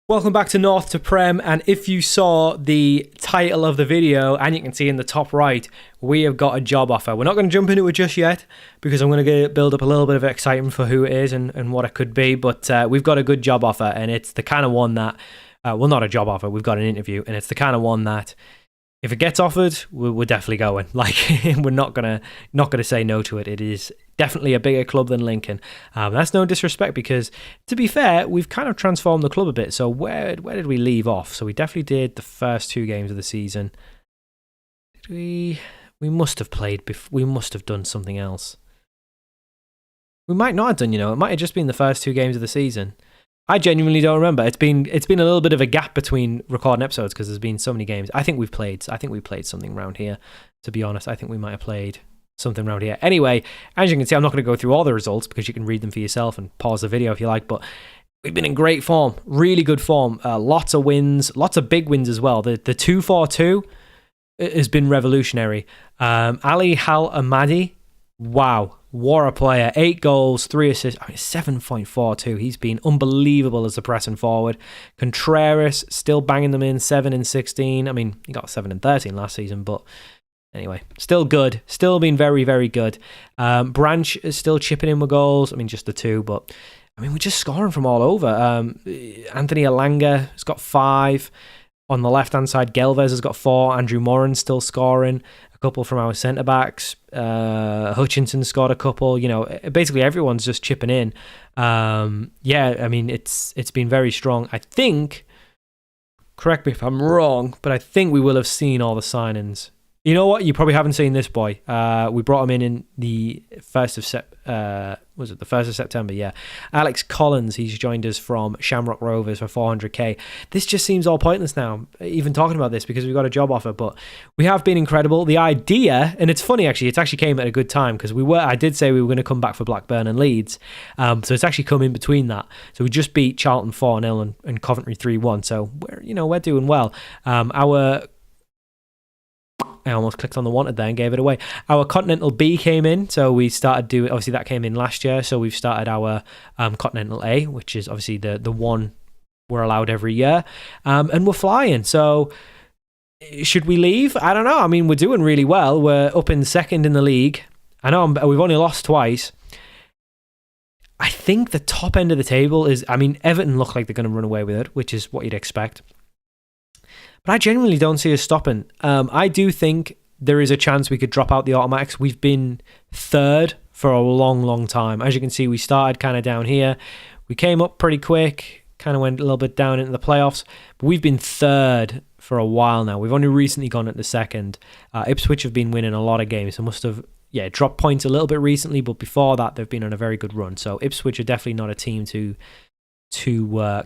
Welcome back to North to Prem, and if you saw the title of the video, and you can see in the top right, we have got a job offer. We're not going to jump into it just yet, because I'm going to build up a little bit of excitement for who it is and what it could be, but we've got a good job offer, and it's the kind of one that, well, not a job offer, we've got an interview, and it's the kind of one that, if it gets offered, we're definitely going. Like, we're not gonna say no to it. It is definitely a bigger club than Lincoln. That's no disrespect, because to be fair, we've kind of transformed the club a bit. So where did we leave off? So we definitely did the first 2 games of the season. Did we must have played. We must have done something else. We might not have done. It might have just been the first 2 games of the season. I genuinely don't remember. It's been a little bit of a gap between recording episodes because there's been so many games. I think we played something around here, to be honest. I think we might have played something around here. Anyway, as you can see, I'm not going to go through all the results because you can read them for yourself and pause the video if you like, but we've been in great form, really good form. Lots of wins, lots of big wins as well. The 2-4-2 has been revolutionary. Ali Hal Ahmadi, wow. What a player. 8 goals, 3 assists. 7.42. He's been unbelievable as a pressing forward. Contreras still banging them in, 7 and 16. I mean, he got 7 and 13 last season, but anyway, still good. Still been very, very good. Branch is still chipping in with goals. I mean, just the 2, but I mean, we're just scoring from all over. Anthony Alanga has got 5. On the left-hand side, Gelves has got 4. Andrew Moran still scoring. A couple from our centre-backs. Hutchinson scored a couple. Basically everyone's just chipping in. Yeah, I mean, it's been very strong. I think, correct me if I'm wrong, but I think we will have seen all the signings. You know what? You probably haven't seen this boy. We brought him in the 1st of September? Yeah. Alex Collins, he's joined us from Shamrock Rovers for 400k. This just seems all pointless now, even talking about this, because we've got a job offer, but we have been incredible. The idea, and it's funny actually, it actually came at a good time, because I did say we were going to come back for Blackburn and Leeds, so it's actually come in between that. So we just beat Charlton 4-0 and Coventry 3-1, so we're doing well. I almost clicked on the wanted there and gave it away. Our Continental B came in, so we started doing, obviously that came in last year, so we've started our Continental A, which is obviously the one we're allowed every year, and we're flying. So should we leave? I don't know. I mean, we're doing really well. We're up in 2nd in the league. I know we've only lost twice. I think the top end of the table is, I mean, Everton look like they're going to run away with it, which is what you'd expect. But I genuinely don't see us stopping. I do think there is a chance we could drop out the automatics. We've been 3rd for a long, long time. As you can see, we started kind of down here. We came up pretty quick, kind of went a little bit down into the playoffs. But we've been 3rd for a while now. We've only recently gone into 2nd. Ipswich have been winning a lot of games. They must have, dropped points a little bit recently, but before that, they've been on a very good run. So Ipswich are definitely not a team to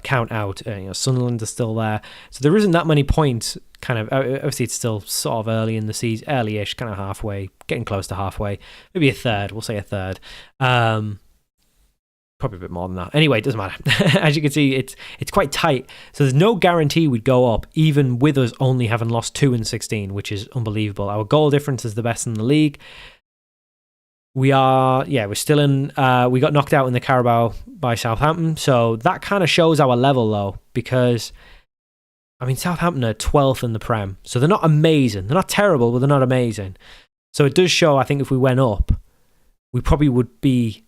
count out. Sunderland are still there, so there isn't that many points. Kind of, obviously it's still sort of early in the season, early-ish, kind of halfway, getting close to halfway, maybe a 3rd. We'll say a 3rd. Probably a bit more than that. Anyway, it doesn't matter. As you can see, it's quite tight, so there's no guarantee we'd go up, even with us only having lost 2 and 16, which is unbelievable. Our goal difference is the best in the league. We're still in, we got knocked out in the Carabao by Southampton, so that kind of shows our level though, because, I mean, Southampton are 12th in the Prem, so they're not amazing. They're not terrible, but they're not amazing. So it does show, I think, if we went up, we probably would be,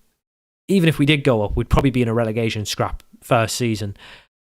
even if we did go up, we'd probably be in a relegation scrap first season.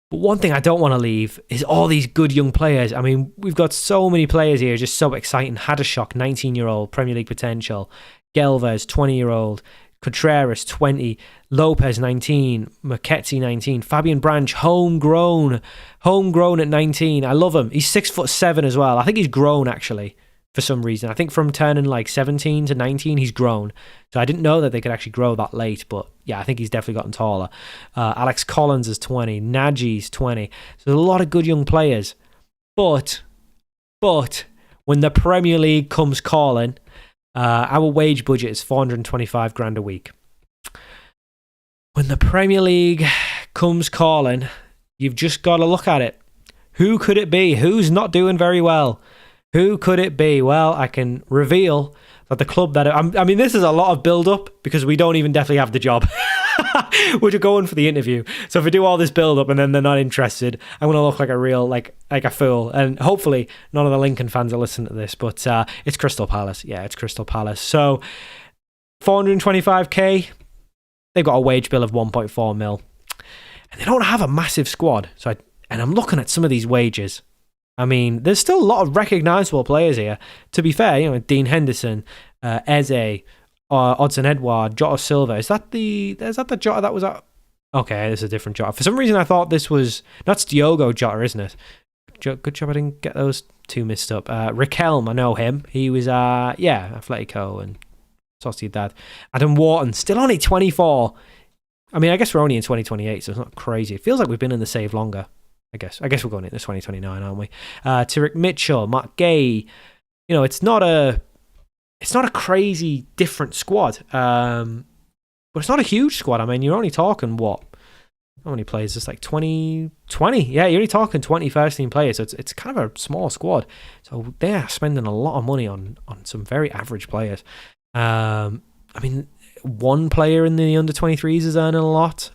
But one thing I don't want to leave is all these good young players. I mean, we've got so many players here, just so exciting. Hadashok, 19-year-old, Premier League potential. Gelves, 20-year-old, Contreras, 20, Lopez, 19, Muketzi, 19, Fabian Branch, homegrown at 19. I love him. He's 6'7" as well. I think he's grown, actually, for some reason. I think from turning like 17 to 19, he's grown. So I didn't know that they could actually grow that late, but yeah, I think he's definitely gotten taller. Alex Collins is 20, Naji's 20. So there's a lot of good young players. But when the Premier League comes calling, our wage budget is 425 grand a week. When the Premier League comes calling, you've just got to look at it. Who could it be? Who's not doing very well? Who could it be? Well, I can reveal that the club that... I mean, this is a lot of build-up because we don't even definitely have the job. We're just going for the interview. So if we do all this build up and then they're not interested, I'm going to look like a real, like a fool. And hopefully none of the Lincoln fans are listening to this, but it's Crystal Palace. Yeah, it's Crystal Palace. So 425k, they've got a wage bill of 1.4 mil. And they don't have a massive squad. And I'm looking at some of these wages. I mean, there's still a lot of recognisable players here. To be fair, Dean Henderson, Eze, Odson Edouard, Jota Silva. Is that the Jota that was at? Okay, this is a different Jota. For some reason, I thought this was... That's Diogo Jota, isn't it? Good job I didn't get those two mixed up. Riquelme, I know him. He was, Atletico and Sociedad. Adam Wharton, still only 24. I mean, I guess we're only in 2028, so it's not crazy. It feels like we've been in the save longer. I guess we're going into 2029, aren't we? Tyrick Mitchell, Matt Gay. It's not a crazy different squad, but it's not a huge squad. I mean, you're only talking what? How many players? It's like 20. Yeah, you're only talking 20 first-team players. So it's kind of a small squad. So they are spending a lot of money on some very average players. I mean, one player in the under-23s is earning a lot.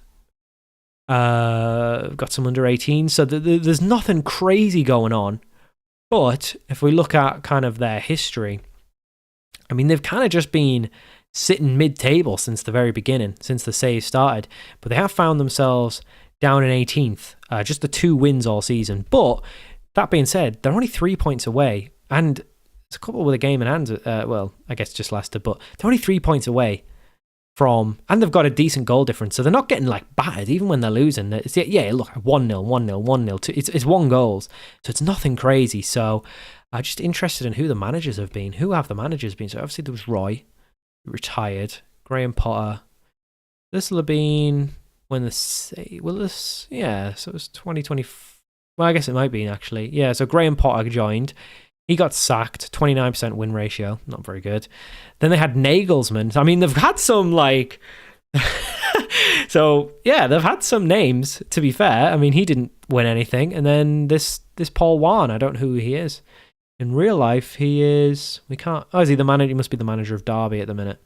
Got some under 18, so there's nothing crazy going on. But if we look at kind of their history, I mean, they've kind of just been sitting mid-table since the very beginning, since the save started. But they have found themselves down in 18th, just the 2 wins all season. But that being said, they're only 3 points away, and it's a couple with a game in hand. Well, I guess just Leicester, but they're only 3 points away from, and they've got a decent goal difference, so they're not getting like battered even when they're losing. Look, 1-0, 1-0. It's 1 goals, so it's nothing crazy. So I'm just interested in who the managers have been. Who have the managers been? So obviously there was Roy, who retired. Graham Potter. This will have been when so it was 2020. Well, I guess it might be actually. Yeah, so Graham Potter joined. He got sacked, 29% win ratio, not very good. Then they had Nagelsmann. I mean, they've had some they've had some names, to be fair. I mean, he didn't win anything. And then this Paul Wan, I don't know who he is. In real life, is he the manager? He must be the manager of Derby at the minute.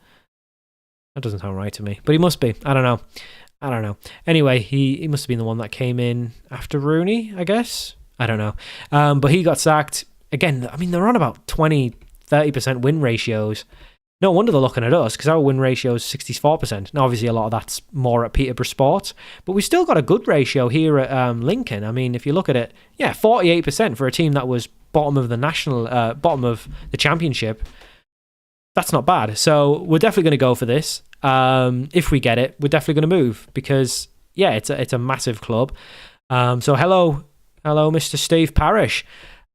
That doesn't sound right to me, but he must be. I don't know. Anyway, he must have been the one that came in after Rooney, I guess. I don't know. But he got sacked. Again, I mean, they're on about 20, 30% win ratios. No wonder they're looking at us, because our win ratio is 64%. Now, obviously, a lot of that's more at Peterborough Sports, but we've still got a good ratio here at Lincoln. I mean, if you look at it, 48% for a team that was bottom of the championship. That's not bad. So we're definitely going to go for this. If we get it, we're definitely going to move, because it's a massive club. So hello, Mr. Steve Parrish.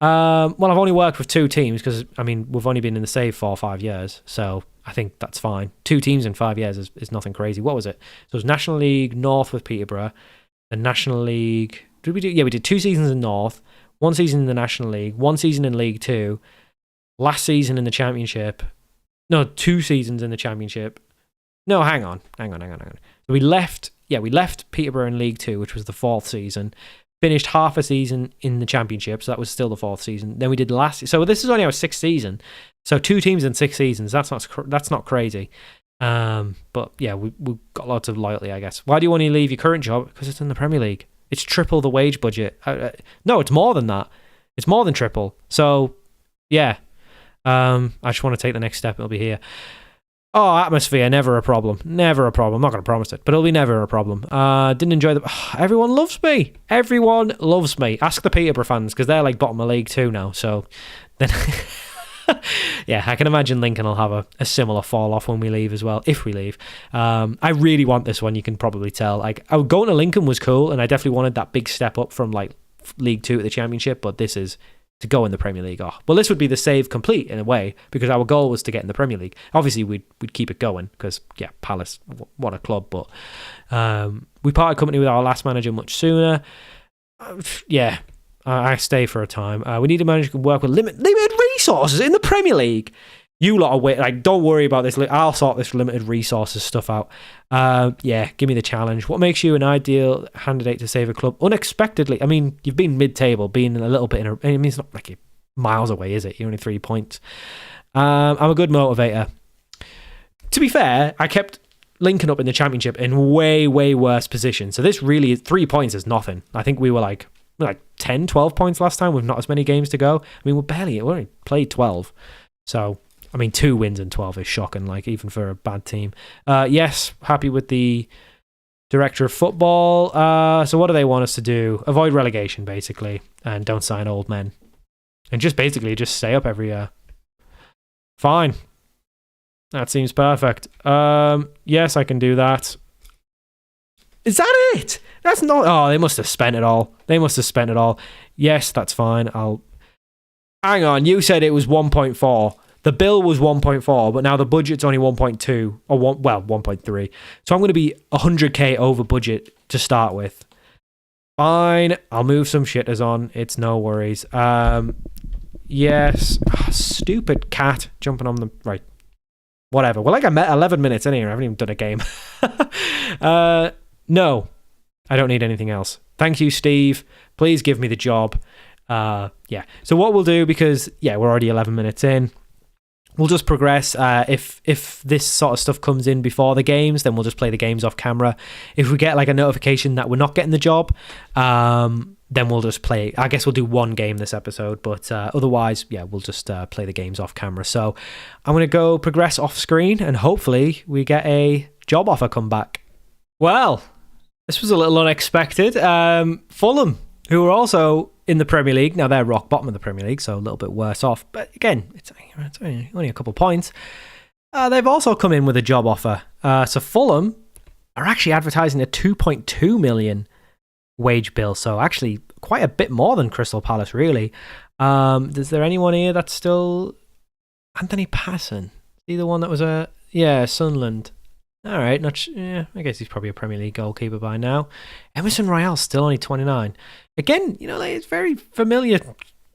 Well, I've only worked with 2 teams because, I mean, we've only been in the save for 5 years, so I think that's fine. 2 teams in 5 years is nothing crazy. What was it? So it was National League North with Peterborough, the National League... Did we do? Yeah, we did 2 seasons in North, 1 season in the National League, 1 season in League 2, last season in the Championship. No, 2 seasons in the Championship. No, hang on. So we left Peterborough in League 2, which was the 4th season. Finished half a season in the Championship, so that was still the 4th season. Then we did so this is only our 6th season. So 2 teams in 6 seasons. That's not crazy. But yeah, we've got lots of loyalty, I guess. Why do you want to leave your current job? Because it's in the Premier League. It's triple the wage budget. No, it's more than that. It's more than triple. So yeah, I just want to take the next step. It'll be here. Oh, atmosphere, never a problem. Never a problem. I'm not going to promise it, but it'll be never a problem. Didn't enjoy everyone loves me. Everyone loves me. Ask the Peterborough fans, because they're like bottom of League 2 now. So then, yeah, I can imagine Lincoln will have a similar fall off when we leave as well, if we leave. I really want this one, you can probably tell. Like, going to Lincoln was cool, and I definitely wanted that big step up from like League 2 at the Championship, but this is to go in the Premier League. Well, this would be the save complete in a way, because our goal was to get in the Premier League. Obviously, we'd keep it going, because Palace, what a club. But we parted company with our last manager much sooner. I stay for a time. We need a manager who can work with limited resources in the Premier League. You lot are wait. Don't worry about this. I'll sort this limited resources stuff out. Give me the challenge. What makes you an ideal candidate to save a club unexpectedly? I mean, you've been mid-table, being a little bit I mean, it's not like you're miles away, is it? You're only 3 points. I'm a good motivator. To be fair, Lincoln up in the championship in way, way worse position. So this really is 3 points is nothing. I think we were like 10, 12 points last time with not as many games to go. I mean, we only played 12. So, I mean, 2 wins in 12 is shocking, like even for a bad team. Yes, happy with the director of football. So what do they want us to do? Avoid relegation, basically, and don't sign old men. And just stay up every year. Fine. That seems perfect. Yes, I can do that. Is that it? That's not... Oh, they must have spent it all. Yes, that's fine. Hang on, you said it was 1.4. The bill was 1.4, but now the budget's only 1.2. Or 1.3. So I'm going to be 100k over budget to start with. Fine. I'll move some shitters on. It's no worries. Yes. Oh, stupid cat jumping on the... Right. Whatever. We're like 11 minutes in here. I haven't even done a game. No. I don't need anything else. Thank you, Steve. Please give me the job. Yeah. So what we'll do, because, we're already 11 minutes in, we'll just progress. If this sort of stuff comes in before the games, then we'll just play the games off camera. If we get like a notification that we're not getting the job, then we'll just play. I guess we'll do one game this episode, but otherwise, we'll just play the games off camera. So I'm going to go progress off screen, and hopefully we get a job offer come back. Well, this was a little unexpected. Fulham, who are also in the Premier League. Now, they're rock bottom of the Premier League, so a little bit worse off. But again, it's only a couple points. They've also come in with a job offer. So Fulham are actually advertising a 2.2 million wage bill. So actually quite a bit more than Crystal Palace, really. Is there anyone here that's still... Anthony Passon? Is he the one that was Sunderland? All right, I guess he's probably a Premier League goalkeeper by now. Emerson Royale's still only 29. Again, it's very familiar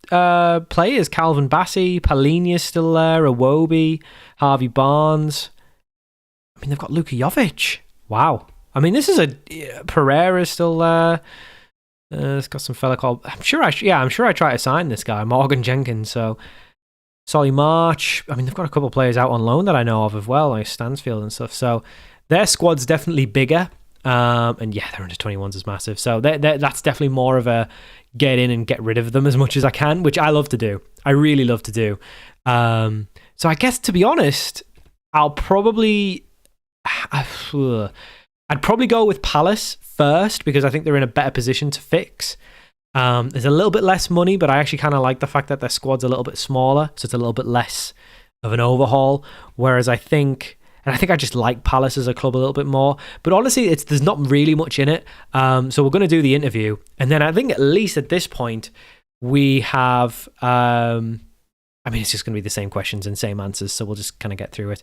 players. Calvin Bassey, Palhinha's still there, Iwobi, Harvey Barnes. I mean, they've got Luka Jovic. Wow. I mean, this is Pereira's still there. It's got some fella called... I'm sure I try to sign this guy, Morgan Jenkins, so... Solly March. I mean, they've got a couple of players out on loan that I know of as well, like Stansfield and stuff. So their squad's definitely bigger. And their under 21s is massive. So that's definitely more of a get in and get rid of them as much as I can, which I love to do. I really love to do. So I guess, to be honest, I'd probably go with Palace first, because I think they're in a better position to fix. There's a little bit less money, but I actually kind of like the fact that their squad's a little bit smaller, so it's a little bit less of an overhaul. Whereas I think I just like Palace as a club a little bit more. But honestly, there's not really much in it. So we're going to do the interview, and then I think at least at this point we have. I mean, it's just going to be the same questions and same answers, so we'll just kind of get through it.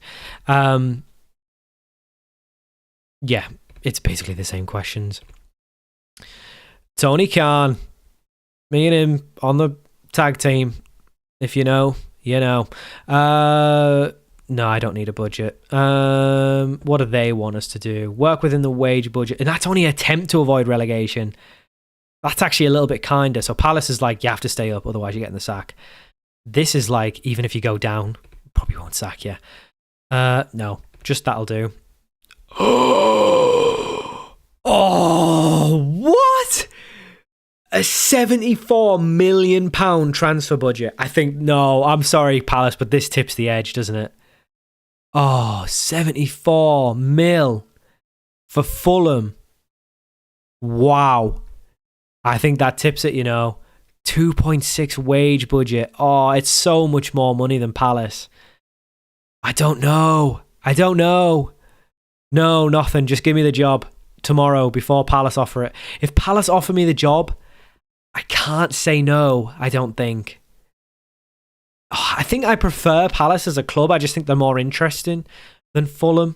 It's basically the same questions. Tony Khan. Me and him on the tag team. If you know, you know. No, I don't need a budget. What do they want us to do? Work within the wage budget. And that's only an attempt to avoid relegation. That's actually a little bit kinder. So Palace is like, you have to stay up, otherwise you're getting the sack. This is like, even if you go down, probably won't sack you. No, just that'll do. Oh, what? A £74 million transfer budget. I think, no, I'm sorry, Palace, but this tips the edge, doesn't it? Oh, 74 mil for Fulham. Wow. I think that tips it, 2.6 wage budget. Oh, it's so much more money than Palace. I don't know. No, nothing. Just give me the job tomorrow before Palace offer it. If Palace offer me the job, I can't say no, I don't think. Oh, I think I prefer Palace as a club. I just think they're more interesting than Fulham.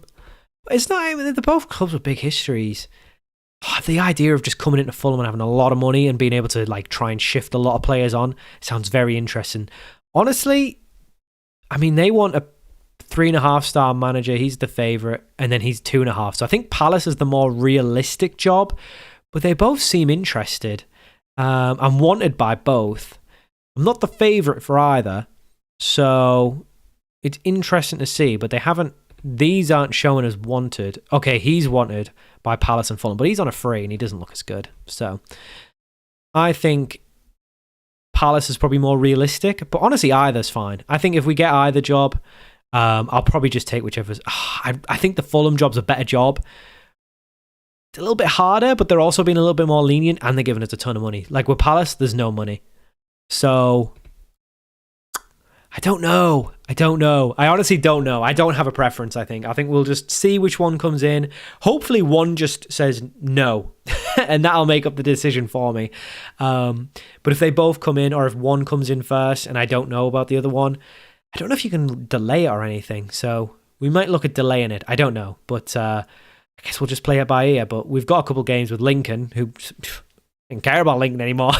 But it's not, they're both clubs with big histories. Oh, the idea of just coming into Fulham and having a lot of money and being able to like try and shift a lot of players on sounds very interesting. Honestly, I mean, they want a 3.5-star manager. He's the favourite, and then he's 2.5. So I think Palace is the more realistic job, but they both seem interested. I'm wanted by both. I'm not the favourite for either, so it's interesting to see, but they haven't these aren't showing as wanted. Okay, he's wanted by Palace and Fulham, but he's on a free and he doesn't look as good. So I think Palace is probably more realistic, but honestly, either's fine. I think if we get either job, I'll probably just take whichever's. I think the Fulham job's a better job. It's a little bit harder, but they're also being a little bit more lenient and they're giving us a ton of money. Like with Palace, there's no money. So I don't know. I honestly don't know. I don't have a preference, I think. I think we'll just see which one comes in. Hopefully one just says no, and that'll make up the decision for me. But if they both come in, or if one comes in first and I don't know about the other one, I don't know if you can delay it or anything. So we might look at delaying it. I don't know. But I guess we'll just play it by ear. But we've got a couple games with Lincoln, who didn't care about Lincoln anymore.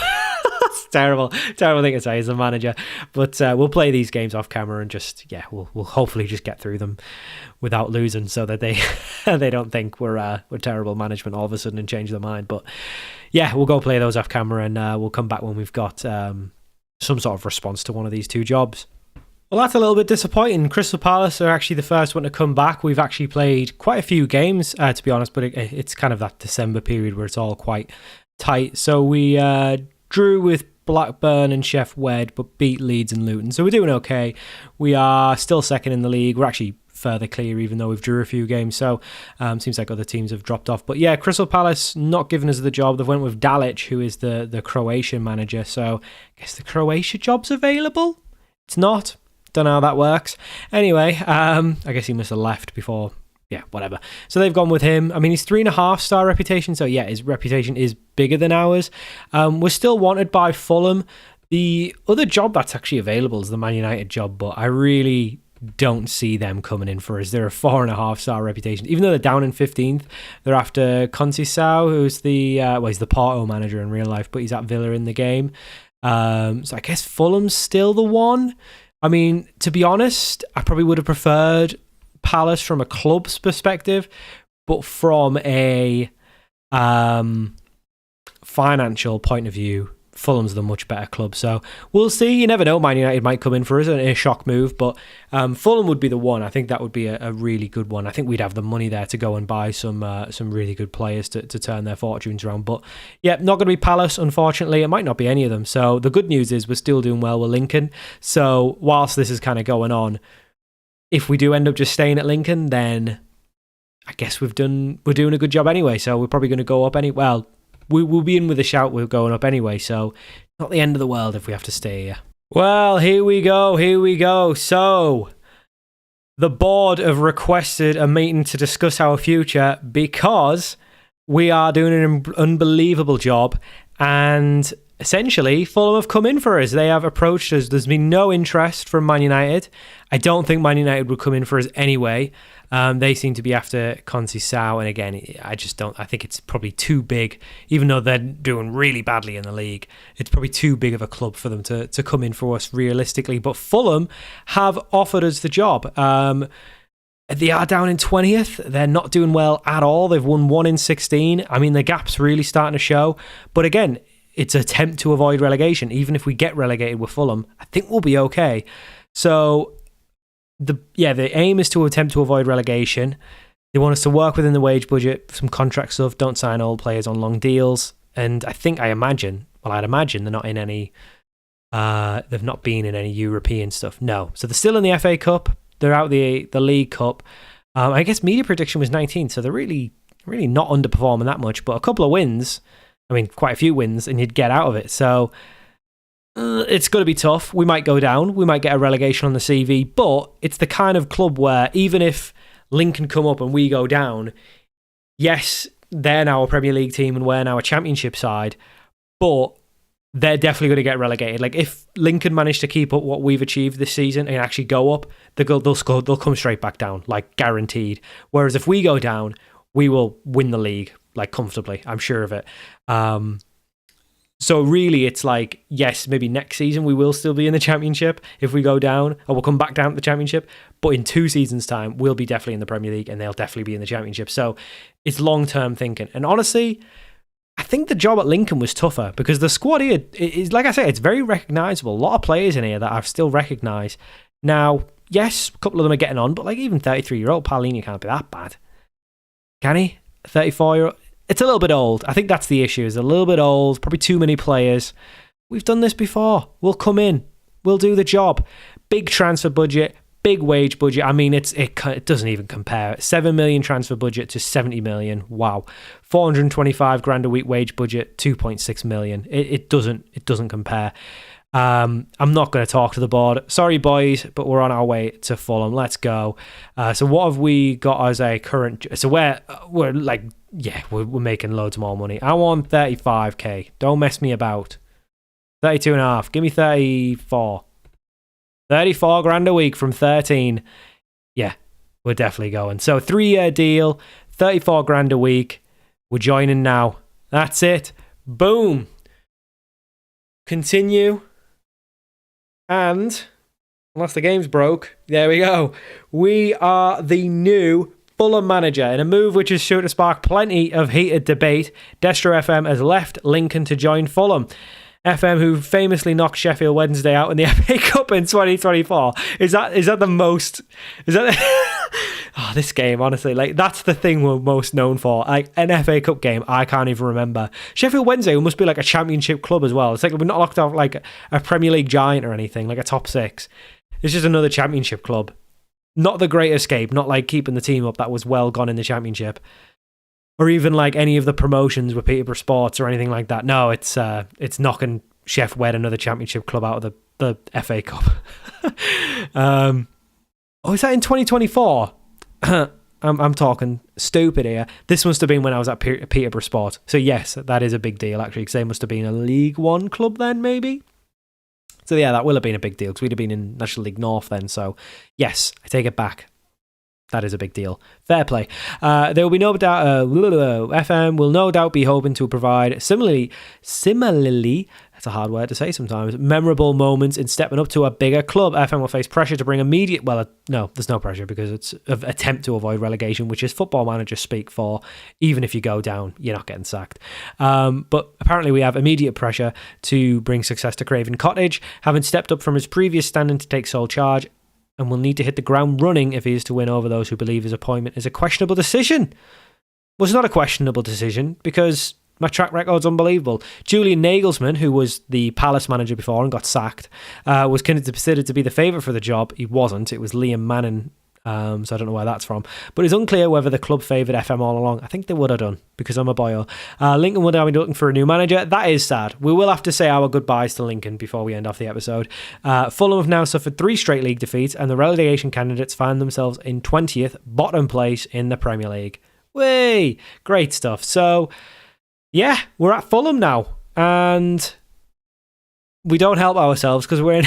Terrible thing to say as a manager, but we'll play these games off camera and just we'll hopefully just get through them without losing, so that they they don't think we're terrible management all of a sudden and change their mind. But yeah, we'll go play those off camera and we'll come back when we've got some sort of response to one of these two jobs. Well, that's a little bit disappointing. Crystal Palace are actually the first one to come back. We've actually played quite a few games, to be honest, but it's kind of that December period where it's all quite tight. So we drew with Blackburn and Sheff Wed, but beat Leeds and Luton. So we're doing okay. We are still second in the league. We're actually further clear, even though we've drew a few games. So seems like other teams have dropped off. But yeah, Crystal Palace not giving us the job. They've went with Dalic, who is the Croatian manager. So I guess the Croatia job's available? It's not. Don't know how that works. Anyway, I guess he must have left before. Yeah, whatever. So they've gone with him. I mean, he's 3.5-star reputation. So yeah, his reputation is bigger than ours. We're still wanted by Fulham. The other job that's actually available is the Man United job, but I really don't see them coming in for us. They're a 4.5-star reputation. Even though they're down in 15th, they're after Conceição, who's he's the Porto manager in real life, but he's at Villa in the game. So I guess Fulham's still the one. I mean, to be honest, I probably would have preferred Palace from a club's perspective, but from a financial point of view, Fulham's the much better club. So we'll see. You never know. Man United might come in for us in a shock move, but Fulham would be the one. I think that would be a really good one. I think we'd have the money there to go and buy some really good players to turn their fortunes around. But yeah, not going to be Palace, unfortunately. It might not be any of them. So the good news is we're still doing well with Lincoln. So whilst this is kind of going on, if we do end up just staying at Lincoln, then I guess we're doing a good job anyway. So we're probably going to go up well, we'll be in with a shout. We're going up anyway. So not the end of the world if we have to stay here. Well, here we go. So the board have requested a meeting to discuss our future because we are doing an unbelievable job, and essentially, Fulham have come in for us. They have approached us. There's been no interest from Man United. I don't think Man United would come in for us anyway. They seem to be after Conceição, and again, I just don't. I think it's probably too big, even though they're doing really badly in the league. It's probably too big of a club for them to come in for us realistically. But Fulham have offered us the job. They are down in 20th. They're not doing well at all. They've won 1 in 16. I mean, the gap's really starting to show. But again, it's an attempt to avoid relegation. Even if we get relegated with Fulham, I think we'll be okay. So the aim is to attempt to avoid relegation. They want us to work within the wage budget, some contract stuff, don't sign old players on long deals. And I'd imagine they're not in any, they've not been in any European stuff. No. So they're still in the FA Cup. They're out the League Cup. I guess media prediction was 19, so they're really not underperforming that much. But a couple of wins, I mean, quite a few wins, and you'd get out of it. So it's going to be tough. We might go down. We might get a relegation on the CV, but it's the kind of club where even if Lincoln come up and we go down, yes, they're now a Premier League team and we're now a Championship side, but they're definitely going to get relegated. Like if Lincoln manage to keep up what we've achieved this season and actually go up, they'll come straight back down, like guaranteed. Whereas if we go down, we will win the league, like comfortably. I'm sure of it. So really, it's like, yes, maybe next season we will still be in the Championship if we go down, or we'll come back down to the Championship. But in 2 seasons' time, we'll be definitely in the Premier League and they'll definitely be in the Championship. So it's long-term thinking. And honestly, I think the job at Lincoln was tougher because the squad here is, like I say, it's very recognisable. A lot of players in here that I've still recognised. Now, yes, a couple of them are getting on, but like even 33-year-old Paulinho can't be that bad. Can he? 34-year-old? It's a little bit old. I think that's the issue. It's a little bit old, probably too many players. We've done this before. We'll come in. We'll do the job. Big transfer budget, big wage budget. I mean, it doesn't even compare. 7 million transfer budget to 70 million. Wow. 425 grand a week wage budget, 2.6 million. It doesn't compare. I'm not going to talk to the board. Sorry, boys, but we're on our way to Fulham. Let's go. So what have we got as a current? So we're like, yeah, we're making loads more money. I want 35k. Don't mess me about. 32 and a half. Give me 34. 34 grand a week from 13. Yeah, we're definitely going. So 3-year deal, 34 grand a week. We're joining now. That's it. Boom. Continue. And unless the game's broke, there we go. We are the new Fulham manager in a move which is sure to spark plenty of heated debate. Destro FM has left Lincoln to join Fulham. FM, who famously knocked Sheffield Wednesday out in the FA Cup in 2024. Is that the most? Is that? Oh, this game, honestly, like that's the thing we're most known for. Like an FA Cup game, I can't even remember. Sheffield Wednesday must be like a championship club as well. It's like we're not locked off like a Premier League giant or anything, like a top 6. It's just another championship club. Not the Great Escape, not like keeping the team up that was well gone in the championship. Or even like any of the promotions with Peterborough Sports or anything like that. No, it's knocking Chef Wed, another championship club, out of the FA Cup. Is that in 2024? I'm talking stupid here. This must have been when I was at Peterborough Sports. So yes, that is a big deal actually, because they must have been a League One club then, maybe. So yeah, that will have been a big deal because we'd have been in National League North then. So yes, I take it back. That is a big deal. Fair play. There will be no doubt. FM will no doubt be hoping to provide similarly. That's a hard word to say sometimes. Memorable moments in stepping up to a bigger club. FM will face pressure to bring immediate. Well, no, there's no pressure because it's an attempt to avoid relegation, which is football managers speak for. Even if you go down, you're not getting sacked. But apparently, we have immediate pressure to bring success to Craven Cottage, having stepped up from his previous standing to take sole charge, and will need to hit the ground running if he is to win over those who believe his appointment is a questionable decision. Well, it's not a questionable decision because my track record's unbelievable. Julian Nagelsmann, who was the Palace manager before and got sacked, was considered to be the favourite for the job. He wasn't. It was Liam Manning. So I don't know where that's from. But it's unclear whether the club favoured FM all along. I think they would have done because I'm a boyo. Lincoln would now be looking for a new manager. That is sad. We will have to say our goodbyes to Lincoln before we end off the episode. Fulham have now suffered 3 straight league defeats and the relegation candidates find themselves in 20th, bottom place in the Premier League. Way! Great stuff. So, yeah, we're at Fulham now. And we don't help ourselves because we're in...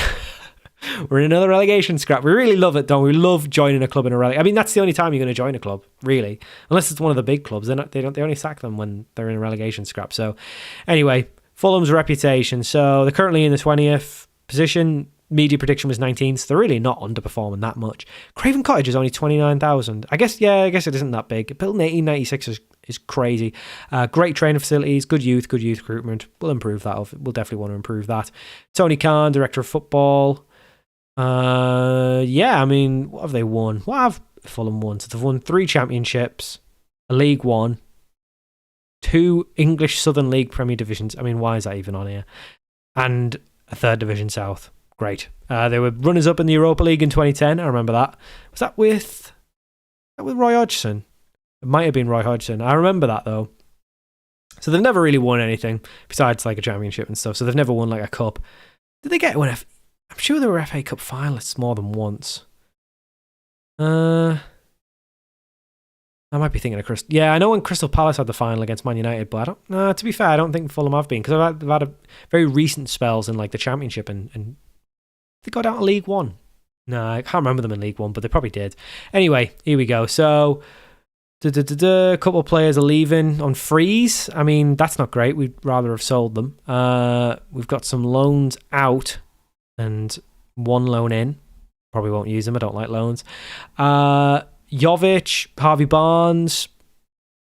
We're in another relegation scrap. We really love it, don't we? We love joining a club in a relegation. I mean, that's the only time you're going to join a club, really. Unless it's one of the big clubs. They only sack them when they're in a relegation scrap. So, anyway, Fulham's reputation. So, they're currently in the 20th position. Media prediction was 19th. So, they're really not underperforming that much. Craven Cottage is only 29,000. I guess it isn't that big. Built in 1896 is crazy. Great training facilities, good youth recruitment. We'll improve that. We'll definitely want to improve that. Tony Khan, director of football. I mean, what have they won? What have Fulham won? So they've won 3 championships, a League One, 2 English Southern League Premier Divisions. I mean, why is that even on here? And a 3rd Division South. Great. They were runners-up in the Europa League in 2010. I remember that. Was that with Roy Hodgson? It might have been Roy Hodgson. I remember that, though. So they've never really won anything besides like a championship and stuff. So they've never won like a cup. Did they get one? I'm sure they were FA Cup finalists more than once. I might be thinking of Crystal. Yeah, I know when Crystal Palace had the final against Man United, but to be fair, I don't think Fulham have been because they've had a very recent spells in like the Championship and they got out of League One. No, I can't remember them in League One, but they probably did. Anyway, here we go. So, a couple of players are leaving on freeze. I mean, that's not great. We'd rather have sold them. We've got some loans out. And 1 loan in. Probably won't use them. I don't like loans. Jovic, Harvey Barnes.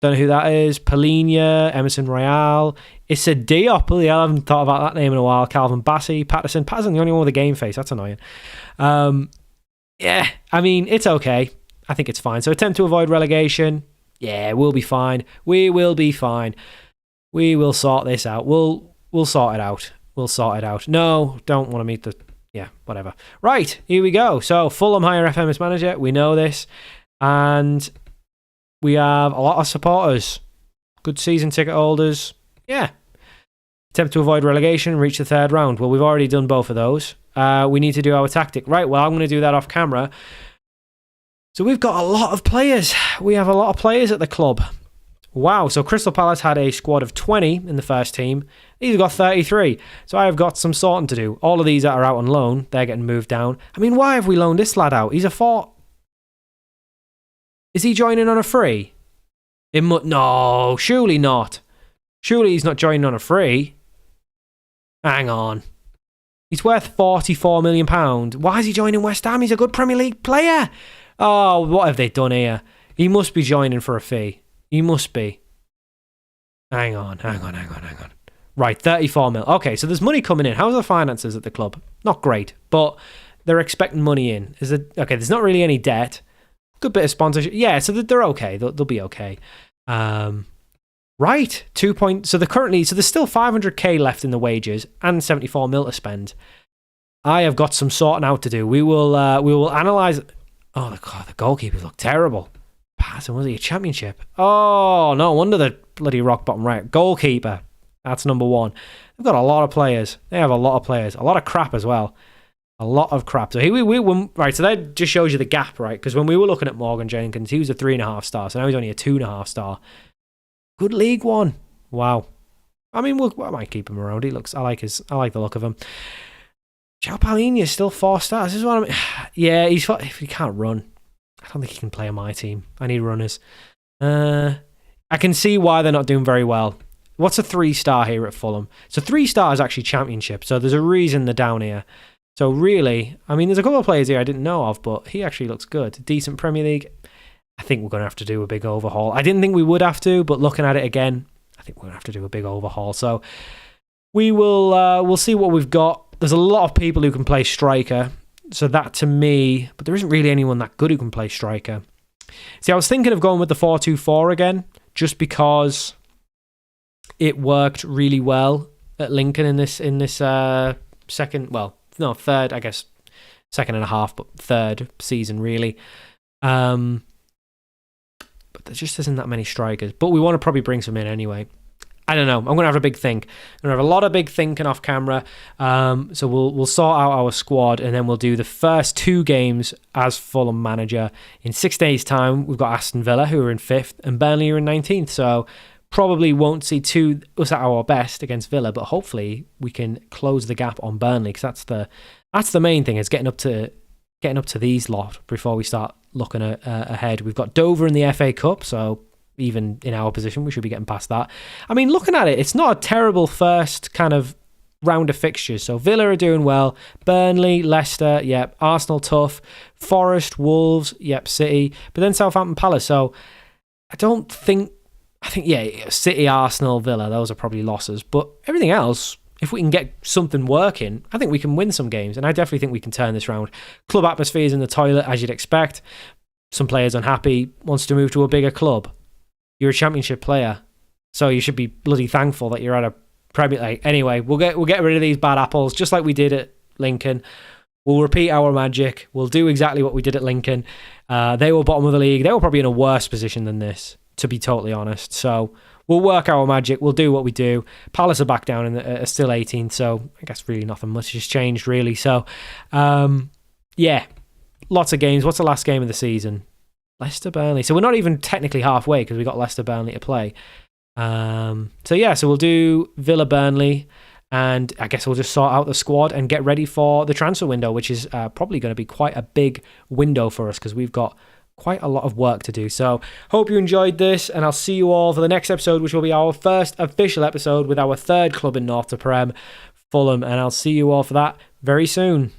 Don't know who that is. Paulinho, Emerson Royale. Issa Diop. I haven't thought about that name in a while. Calvin Bassey. Patterson, the only one with a game face. That's annoying. Yeah, I mean, it's okay. I think it's fine. So attempt to avoid relegation. Yeah, we'll be fine. We will be fine. We will sort this out. We'll sort it out. We'll sort it out. No, don't want to meet the... Yeah, whatever. Right, here we go. So Fulham hire FM as manager. We know this. And we have a lot of supporters. Good season ticket holders. Yeah. Attempt to avoid relegation, reach the third round. Well, we've already done both of those. We need to do our tactic. Right, well, I'm going to do that off camera. So we've got a lot of players. We have a lot of players at the club. Wow, so Crystal Palace had a squad of 20 in the first team. These have got 33. So I have got some sorting to do. All of these that are out on loan, they're getting moved down. I mean, why have we loaned this lad out? He's a 4. Is he joining on a free? No, surely not. Surely he's not joining on a free. Hang on. He's worth £44 million. Why is he joining West Ham? He's a good Premier League player. Oh, what have they done here? He must be joining for a fee. He must be. Hang on. Right, 34 mil. Okay, so there's money coming in. How's the finances at the club? Not great, but they're expecting money in. Okay, there's not really any debt. Good bit of sponsorship. Yeah, so they're okay. They'll be okay. Right, 2 points. So there's still 500k left in the wages and 74 mil to spend. I have got some sorting out to do. We will analyze. Oh, the goalkeepers look terrible. Passing, was he a championship? Oh, no wonder the bloody rock bottom right. Goalkeeper. That's number 1. They've got a lot of players. They have a lot of players. A lot of crap as well. A lot of crap. So right, so that just shows you the gap, right? Because when we were looking at Morgan Jenkins, he was a 3.5 star. So now he's only a 2.5 star. Good League One. Wow. I mean, I might keep him around. I like the look of him. João Palhinha is still 4 stars. This is what I mean. Yeah, he can't run. I don't think he can play on my team. I need runners. I can see why they're not doing very well. What's a 3-star here at Fulham? So 3 stars actually championship. So there's a reason they're down here. So really, I mean, there's a couple of players here I didn't know of, but he actually looks good. Decent Premier League. I think we're going to have to do a big overhaul. I didn't think we would have to, but looking at it again, I think we're going to have to do a big overhaul. So we'll see what we've got. There's a lot of people who can play striker. So that to me, but there isn't really anyone that good who can play striker. See, I was thinking of going with the 4-2-4 again, just because it worked really well at Lincoln in this second, well, no, third, I guess, second and a half, but third season really. But there just isn't that many strikers. But we want to probably bring some in anyway. I don't know. I'm going to have a big think. I'm going to have a lot of big thinking off camera. So we'll sort out our squad, and then we'll do the first 2 games as Fulham manager. In 6 days' time, we've got Aston Villa, who are in 5th, and Burnley are in 19th. So probably won't see us at our best against Villa, but hopefully we can close the gap on Burnley, because that's the main thing, is getting up to these lot before we start looking ahead. We've got Dover in the FA Cup, so even in our position, we should be getting past that. I mean, looking at it, it's not a terrible first kind of round of fixtures. So Villa are doing well. Burnley, Leicester, yep. Arsenal tough. Forest, Wolves, yep. City. But then Southampton, Palace. So I think, yeah, City, Arsenal, Villa, those are probably losses. But everything else, if we can get something working, I think we can win some games. And I definitely think we can turn this round. Club atmosphere is in the toilet, as you'd expect. Some players unhappy, wants to move to a bigger club. You're a championship player, so you should be bloody thankful that you're at a Premier League. Anyway, we'll get rid of these bad apples, just like we did at Lincoln. We'll repeat our magic. We'll do exactly what we did at Lincoln. They were bottom of the league. They were probably in a worse position than this, to be totally honest. So we'll work our magic. We'll do what we do. Palace are back down and are still 18, so I guess really nothing much has changed, really. So, yeah, lots of games. What's the last game of the season? Leicester Burnley. So we're not even technically halfway, because we got Leicester Burnley to play. So we'll do Villa Burnley, and I guess we'll just sort out the squad and get ready for the transfer window, which is probably going to be quite a big window for us, because we've got quite a lot of work to do. So hope you enjoyed this, and I'll see you all for the next episode, which will be our first official episode with our 3rd club in North to Prem, Fulham, and I'll see you all for that very soon.